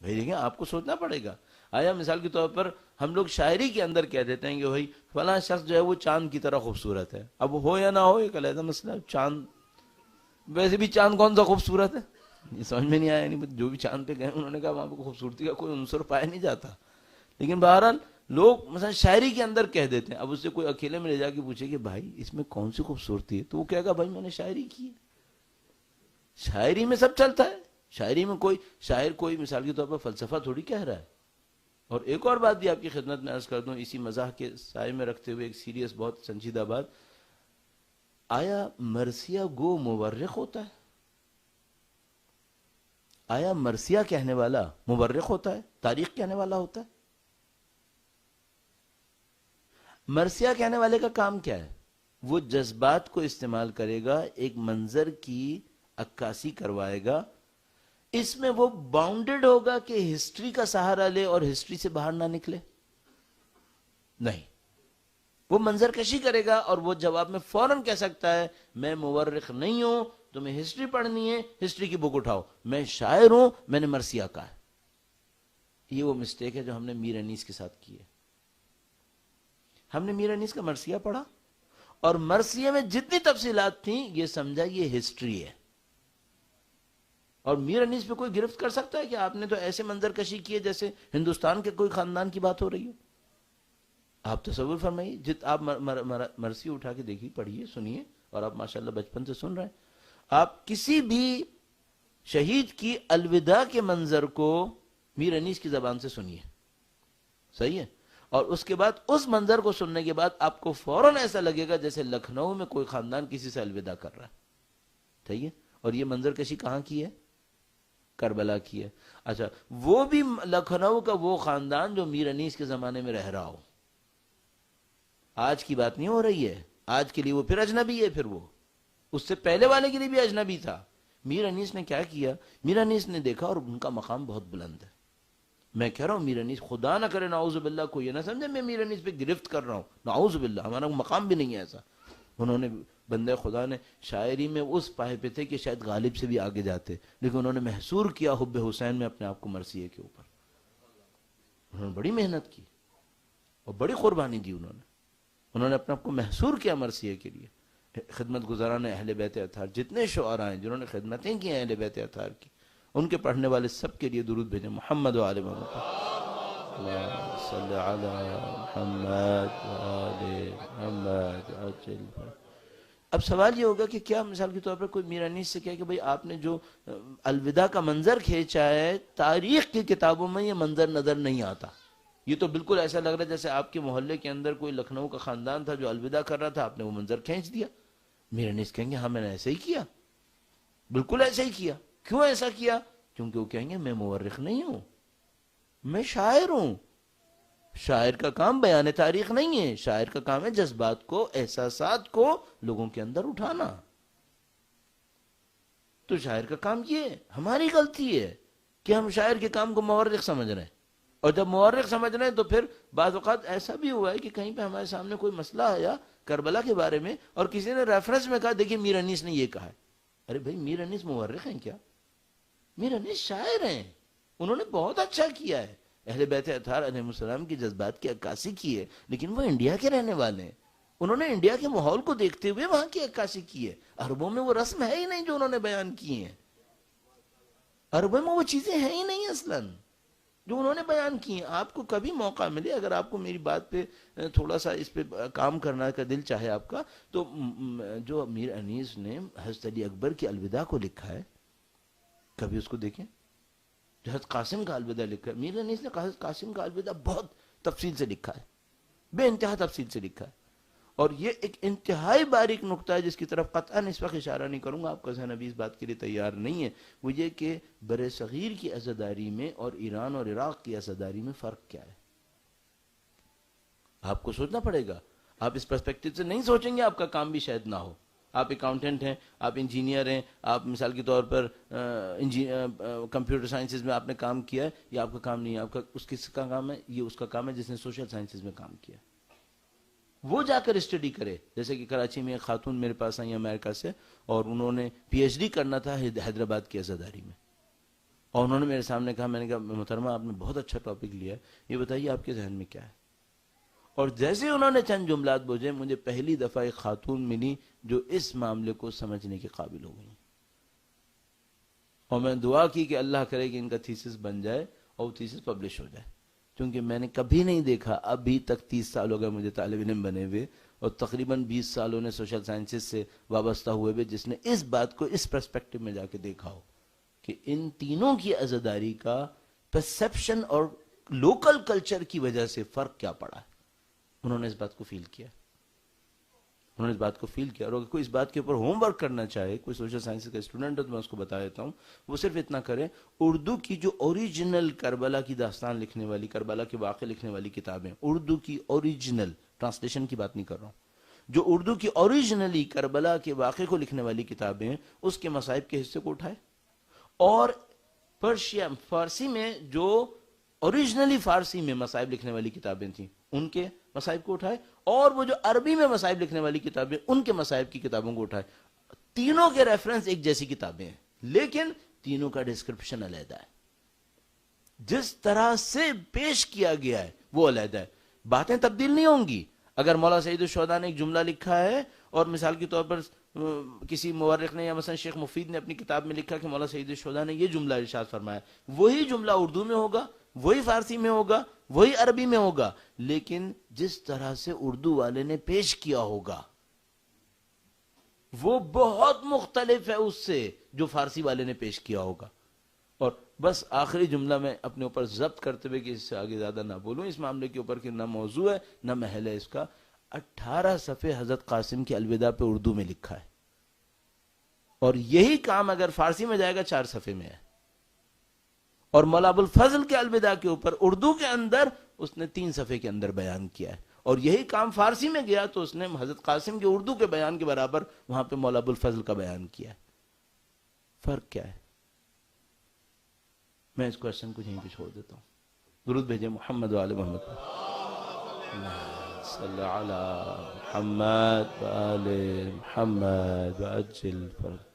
بھائی دیکھیں آپ کو سوچنا پڑے گا. آیا مثال کے طور پر ہم لوگ شاعری کے اندر کہہ دیتے ہیں کہ بھائی فلاں شخص جو ہے وہ چاند کی طرح خوبصورت ہے. اب ہو یا نہ ہو ایک علیحدہ مسئلہ. چاند ویسے بھی چاند کون سا خوبصورت ہے یہ سمجھ میں نہیں آیا. نہیں جو بھی چاند پہ گئے انہوں نے کہا وہاں پہ خوبصورتی کا کوئی عنصر پایا نہیں جاتا. لیکن بہرحال لوگ مثلا شاعری کے اندر کہہ دیتے ہیں. اب اس سے کوئی اکیلے میں لے جا کے پوچھے کہ بھائی اس میں کون سی خوبصورتی ہے, تو وہ کہے گا بھائی میں نے شاعری کی ہے. شاعری میں سب چلتا ہے. شاعری میں کوئی شاعر کوئی مثال کے طور پر فلسفہ تھوڑی کہہ رہا ہے. اور ایک اور بات بھی آپ کی خدمت میں عرض کر دوں اسی مزاح کے سائے میں رکھتے ہوئے, ایک سیریس بہت سنجیدہ بات. آیا مرثیہ گو مورخ ہوتا ہے؟ آیا مرثیہ کہنے والا مورخ ہوتا ہے, تاریخ کہنے والا ہوتا ہے؟ مرثیہ کہنے والے کا کام کیا ہے؟ وہ جذبات کو استعمال کرے گا, ایک منظر کی عکاسی کروائے گا. اس میں وہ باؤنڈڈ ہوگا کہ ہسٹری کا سہارا لے اور ہسٹری سے باہر نہ نکلے. نہیں, وہ منظر کشی کرے گا اور وہ جواب میں فوراً کہہ سکتا ہے میں مورخ نہیں ہوں, تمہیں ہسٹری پڑھنی ہے ہسٹری کی بک اٹھاؤ, میں شاعر ہوں, میں نے مرثیہ کہا ہے. یہ وہ مسٹیک ہے جو ہم نے میر انیس کے ساتھ کی ہے. ہم نے میر انیس کا مرثیہ پڑھا اور مرثیے میں جتنی تفصیلات تھیں یہ سمجھا یہ ہسٹری ہے. اور میر انیس پہ کوئی گرفت کر سکتا ہے کہ آپ نے تو ایسے منظر کشی کی ہے جیسے ہندوستان کے کوئی خاندان کی بات ہو رہی ہو. آپ تصور فرمائیے, آپ مرثی اٹھا کے دیکھیے, پڑھیے, سنیے, اور آپ ماشاءاللہ بچپن سے سن رہے ہیں. آپ کسی بھی شہید کی الوداع کے منظر کو میر انیس کی زبان سے سنیے, صحیح ہے, اور اس کے بعد اس منظر کو سننے کے بعد آپ کو فوراً ایسا لگے گا جیسے لکھنؤ میں کوئی خاندان کسی سے الوداع کر رہا ہے. صحیح ہے, اور یہ منظر کشی کہاں کی ہے؟ کربلا کی ہے. اچھا, وہ بھی لکھنؤ کا وہ خاندان جو میر انیس کے زمانے میں رہ رہا ہو. آج کی بات نہیں ہو رہی ہے, آج کے لیے وہ پھر اجنبی ہے, پھر وہ اس سے پہلے والے کے لیے بھی اجنبی تھا. میر انیس نے کیا کیا؟ میر انیس نے دیکھا اور ان کا مقام بہت بلند ہے. میں کہہ رہا ہوں میر انیس, خدا نہ کرے نعوذ باللہ کوئی یہ نہ سمجھے میں میر انیس پہ گرفت کر رہا ہوں, نعوذ باللہ, ہمارا مقام بھی نہیں ہے ایسا. انہوں نے بندے خدا نے شاعری میں اس پائے پہ تھے کہ شاید غالب سے بھی آگے جاتے, لیکن انہوں نے محصور کیا حب حسین میں اپنے آپ کو مرثیے کے اوپر. انہوں نے بڑی محنت کی اور بڑی قربانی دی. انہوں نے اپنے آپ کو محصور کیا مرثیے کے لیے. خدمت گزاران اہل بیت اطہار جتنے شعراء ہیں جنہوں نے خدمتیں کی ہیں اہل بیت اطہار کی, ان کے پڑھنے والے سب کے لیے درود بھیجیں. محمد و آل محمد, اللہم صلی علی محمد و آل محمد عجل. اب سوال یہ ہوگا کہ کیا مثال کے طور پر کوئی میر انیس سے کہے کہ بھئی آپ نے جو الوداع کا منظر کھینچا ہے تاریخ کی کتابوں میں یہ منظر نظر نہیں آتا. یہ تو بالکل ایسا لگ رہا ہے جیسے آپ کے محلے کے اندر کوئی لکھنؤ کا خاندان تھا جو الوداع کر رہا تھا, آپ نے وہ منظر کھینچ دیا. میر انیس کہیں گے ہاں میں نے ایسا ہی کیا, بالکل ایسا ہی کیا. کیوں ایسا کیا؟ کیونکہ وہ کہیں گے میں مورخ نہیں ہوں, میں شاعر ہوں. شاعر کا کام بیان تاریخ نہیں ہے, شاعر کا کام ہے جذبات کو, احساسات کو لوگوں کے اندر اٹھانا. تو شاعر کا کام یہ ہے. ہماری غلطی ہے کہ ہم شاعر کے کام کو مورخ سمجھ رہے ہیں, اور جب مورخ سمجھ رہے ہیں تو پھر بعض اوقات ایسا بھی ہوا ہے کہ کہیں پہ ہمارے سامنے کوئی مسئلہ آیا کربلا کے بارے میں اور کسی نے ریفرنس میں کہا دیکھیں میر انیس نے یہ کہا ہے. ارے بھائی میر انیس مورخ ہیں کیا؟ میر انیس شاعر ہیں, انہوں نے بہت اچھا کیا ہے, اہل بیت اطہار علیہ السلام کی جذبات کی عکاسی کی ہے, لیکن وہ انڈیا کے رہنے والے ہیں. انہوں نے انڈیا کے ماحول کو دیکھتے ہوئے وہاں کی عکاسی کی ہے. عربوں میں وہ رسم ہے ہی نہیں جو انہوں نے بیان کی ہیں, عربوں میں وہ چیزیں ہیں ہی نہیں اصلاً جو انہوں نے بیان کی ہیں. آپ کو کبھی موقع ملے, اگر آپ کو میری بات پہ تھوڑا سا اس پہ کام کرنا کا دل چاہے آپ کا, تو جو میر انیس نے حضرت علی اکبر کی الوداع کو لکھا ہے کبھی اس کو دیکھیں. جو حضرت قاسم کا الوداع لکھا ہے, میر انیس نے حضرت قاسم کا الوداع بہت تفصیل سے لکھا ہے, بے انتہا تفصیل سے لکھا ہے. اور یہ ایک انتہائی باریک نقطہ ہے جس کی طرف قطعاً اس وقت اشارہ نہیں کروں گا, آپ کا ذہن ابھی اس بات کے لیے تیار نہیں ہے. وہ یہ کہ بر صغیر کی عزاداری میں اور ایران اور عراق کی عزاداری میں فرق کیا ہے. آپ کو سوچنا پڑے گا. آپ اس پرسپیکٹو سے نہیں سوچیں گے آپ کا کام بھی شاید نہ ہو. آپ اکاؤنٹنٹ ہیں, آپ انجینئر ہیں, آپ مثال کے طور پر کمپیوٹر سائنسز میں آپ نے کام کیا ہے, یہ آپ کا کام نہیں ہے. آپ کا اس کس کا کام ہے؟ یہ اس کا کام ہے جس نے سوشل سائنسز میں کام کیا. وہ جا کر اسٹڈی کرے. جیسے کہ کراچی میں ایک خاتون میرے پاس آئی امریکہ سے, اور انہوں نے پی ایچ ڈی کرنا تھا حیدرآباد کی عزاداری میں, اور انہوں نے میرے سامنے کہا، میں نے کہا محترمہ آپ نے بہت اچھا ٹاپک لیا ہے، یہ بتائیے آپ کے ذہن میں کیا ہے؟ اور جیسے انہوں نے چند جملات بوجھے، مجھے پہلی دفعہ ایک خاتون ملی جو اس معاملے کو سمجھنے کے قابل ہو گئی، اور میں دعا کی کہ اللہ کرے کہ ان کا تھیسس بن جائے اور وہ تھیسس پبلش ہو جائے، کیونکہ میں نے کبھی نہیں دیکھا، ابھی تک 30 سال ہو گئے مجھے طالب علم بنے ہوئے، اور تقریباً 20 سالوں نے سوشل سائنسز سے وابستہ ہوئے ہوئے، جس نے اس بات کو اس پرسپیکٹو میں جا کے دیکھا ہو کہ ان تینوں کی عزاداری کا پرسپشن اور لوکل کلچر کی وجہ سے فرق کیا پڑا ہے۔ انہوں نے اس بات کو فیل کیا، انہوں نے اس بات کو فیل کیا۔ اور اگر کوئی اس بات کے اوپر ہوم ورک کرنا چاہے، کوئی سوشل سائنس کا اسٹوڈنٹ ہے تو میں اس کو بتا دیتا ہوں، وہ صرف اتنا کرے، اردو کی جو اوریجنل کربلا کی داستان لکھنے والی، کربلا کے واقعے لکھنے والی کتابیں، اردو کی اوریجنل، ٹرانسلیشن کی بات نہیں کر رہا ہوں، جو اردو کی اوریجنلی کربلا کے واقعے کو لکھنے والی کتابیں ہیں، اس کے مصائب کے حصے کو اٹھائے، اور پرشیا فارسی میں جو اوریجنلی فارسی میں مصائب لکھنے والی کتابیں تھیں ان کے مصائب کو اٹھائے، اور وہ جو عربی میں مصائب لکھنے والی کتابیں ان کے مصائب کی کتابوں کو اٹھائے۔ تینوں کے ریفرنس ایک جیسی کتابیں ہیں، لیکن تینوں کا ڈسکرپشن علیحدہ ہے، جس طرح سے پیش کیا گیا ہے وہ علیحدہ ہے، باتیں تبدیل نہیں ہوں گی۔ اگر مولا سعید الشہداء نے ایک جملہ لکھا ہے، اور مثال کے طور پر کسی مورخ نے یا مثلا شیخ مفید نے اپنی کتاب میں لکھا کہ مولا سعید الشہداء نے یہ جملہ ارشاد فرمایا، وہی جملہ اردو میں ہوگا، وہی فارسی میں ہوگا، وہی عربی میں ہوگا، لیکن جس طرح سے اردو والے نے پیش کیا ہوگا وہ بہت مختلف ہے اس سے جو فارسی والے نے پیش کیا ہوگا۔ اور بس آخری جملہ میں اپنے اوپر ضبط کرتے ہوئے کہ اس سے آگے زیادہ نہ بولوں اس معاملے کے اوپر، کہ نہ موضوع ہے نہ محل ہے اس کا، 18 صفحے حضرت قاسم کے الوداع پہ اردو میں لکھا ہے، اور یہی کام اگر فارسی میں جائے گا 4 صفحے میں ہے، اور مولا ابو الفضل کے الوداع کے اوپر اردو کے اندر اس نے 3 صفحے کے اندر بیان کیا ہے، اور یہی کام فارسی میں گیا تو اس نے حضرت قاسم کے اردو کے بیان کے برابر وہاں پہ مولا ابو الفضل کا بیان کیا ہے۔ فرق کیا ہے؟ میں اس کوشچن کو یہیں پہ چھوڑ دیتا ہوں۔ درود بھیجیں محمد و آل محمد پر، صلی علی محمد و آل محمد وعجل فرج